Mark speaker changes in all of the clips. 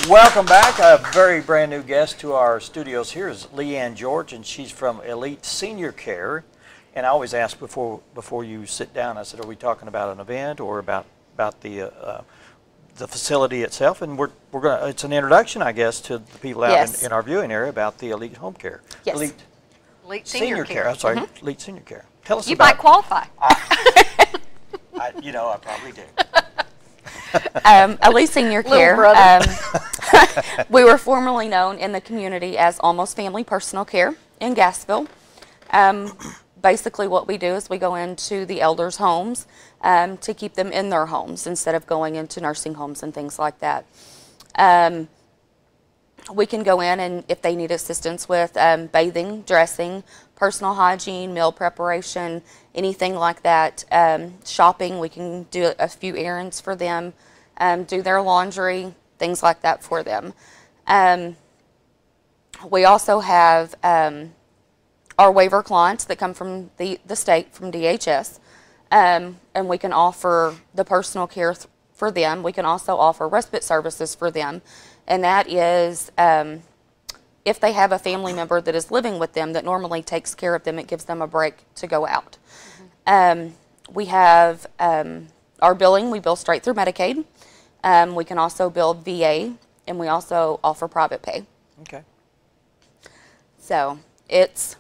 Speaker 1: Welcome back. A very brand new guest to our studios here is LeaAnn George, and she's from Elite Senior Care. And I always ask before you sit down, I said, are we talking about an event or about the facility itself? And we're gonna, it's an introduction, I guess, to the people out in our viewing area about the Elite Home Care.
Speaker 2: Yes.
Speaker 1: Elite Senior Care. I'm sorry, Elite Senior Care. Tell us
Speaker 2: you
Speaker 1: about.
Speaker 2: You might qualify.
Speaker 1: You know, I probably do.
Speaker 2: Elite Senior Care. We were formerly known in the community as Almost Family Personal Care in Gassville. Basically what we do is we go into the elders' homes to keep them in their homes instead of going into nursing homes and things like that. We can go in, and if they need assistance with bathing, dressing, personal hygiene, meal preparation, anything like that, shopping, we can do a few errands for them, do their laundry, things like that for them. We also have our waiver clients that come from the state, from DHS, and we can offer the personal care for them. We can also offer respite services for them, and that is if they have a family member that is living with them that normally takes care of them, it gives them a break to go out. We have our billing, we bill straight through Medicaid. We can also bill VA, and we also offer private pay.
Speaker 1: Okay.
Speaker 2: So it's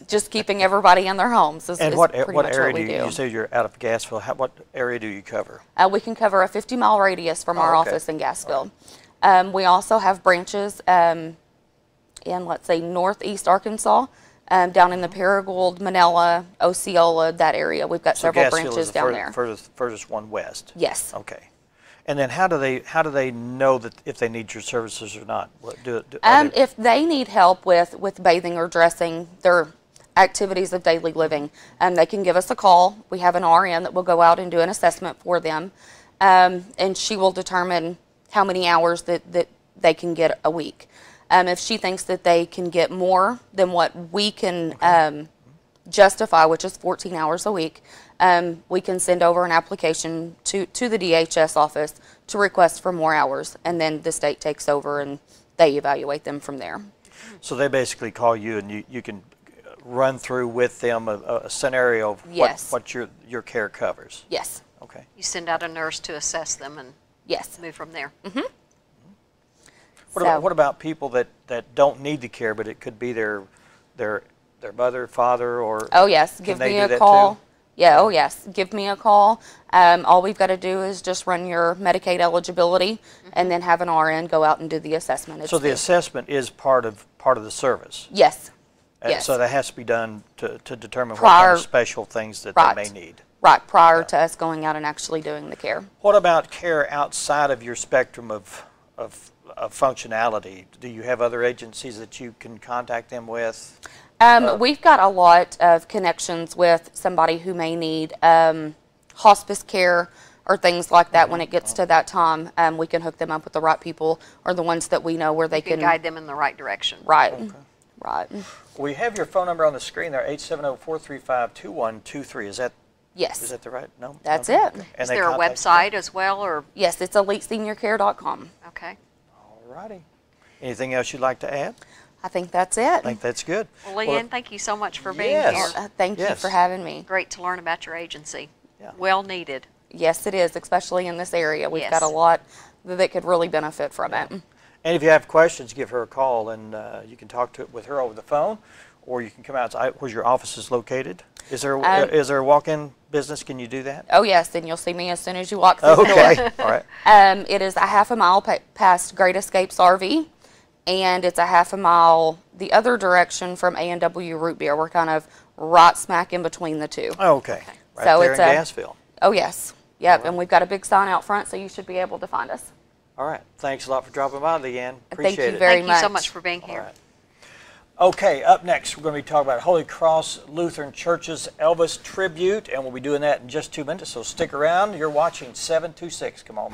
Speaker 2: just keeping everybody in their homes is,
Speaker 1: and
Speaker 2: is
Speaker 1: what
Speaker 2: pretty
Speaker 1: what
Speaker 2: much
Speaker 1: area
Speaker 2: what we do.
Speaker 1: You say you're out of Gassville? What area do you cover?
Speaker 2: We can cover a 50-mile radius from our office in Gassville. We also have branches in, let's say, northeast Arkansas, down in the Paragould, Manila, Osceola, that area. We've got several branches down there.
Speaker 1: Furthest one west.
Speaker 2: Yes.
Speaker 1: Okay. And then how do they know that if they need your services or not?
Speaker 2: If they need help with bathing or dressing, their activities of daily living, they can give us a call. We have an RN that will go out and do an assessment for them, and she will determine how many hours that they can get a week. If she thinks that they can get more than what we can justify, which is 14 hours a week, we can send over an application to the DHS office to request for more hours, and then the state takes over and they evaluate them from there.
Speaker 1: So they basically call you, and you can run through with them a scenario of what your care covers.
Speaker 2: Yes.
Speaker 1: Okay.
Speaker 3: You send out a nurse to assess them and move from there.
Speaker 1: What about people that don't need the care, but it could be their mother, father, or
Speaker 2: oh yes, give me a call. Yeah, oh yes, give me a call. All we've got to do is just run your Medicaid eligibility, and then have an RN go out and do the assessment.
Speaker 1: So the assessment is part of the service.
Speaker 2: Yes. Yes.
Speaker 1: So that has to be done to determine what kind of special things that they may need.
Speaker 2: Right, prior to us going out and actually doing the care.
Speaker 1: What about care outside of your spectrum of functionality? Do you have other agencies that you can contact them with?
Speaker 2: We've got a lot of connections with somebody who may need hospice care or things like that. When it gets to that time, we can hook them up with the right people, or the ones that we know where they can
Speaker 3: guide them in the right direction.
Speaker 2: Right. Right.
Speaker 1: We have your phone number on the screen there, 870-435-2123. Is that?
Speaker 2: Yes.
Speaker 1: Is that the right number?
Speaker 2: That's it.
Speaker 1: Okay.
Speaker 3: Is there a website as well, or?
Speaker 2: Yes, it's eliteseniorcare.com.
Speaker 3: Okay.
Speaker 1: All righty. Anything else you'd like to add?
Speaker 2: I think that's it.
Speaker 1: I think that's good.
Speaker 3: Well, LeaAnn, thank you so much for being
Speaker 1: here.
Speaker 2: Thank you for having me.
Speaker 3: Great to learn about your agency.
Speaker 1: Yeah.
Speaker 3: Well needed.
Speaker 2: Yes, it is, especially in this area. We've got a lot that could really benefit from it.
Speaker 1: And if you have questions, give her a call, and you can talk with her over the phone, or you can come outside. Where's your office is located? Is there a walk-in business? Can you do that?
Speaker 2: Oh yes, and you'll see me as soon as you walk through the door.
Speaker 1: Okay, all right.
Speaker 2: It is a half a mile past Great Escapes RV, and it's a half a mile the other direction from A&W Root Beer. We're kind of right smack in between the two.
Speaker 1: Oh, okay. Right
Speaker 2: so
Speaker 1: there
Speaker 2: it's
Speaker 1: in Gassville.
Speaker 2: Oh yes, yep.
Speaker 1: Right.
Speaker 2: And we've got a big sign out front, so you should be able to find us.
Speaker 1: All right. Thanks a lot for dropping by, LeaAnn. Appreciate it.
Speaker 2: Thank you very much.
Speaker 3: Thank you so much for being here.
Speaker 1: All right. Okay, up next, we're going to be talking about Holy Cross Lutheran Church's Elvis Tribute, and we'll be doing that in just 2 minutes, so stick around. You're watching 726. Come on.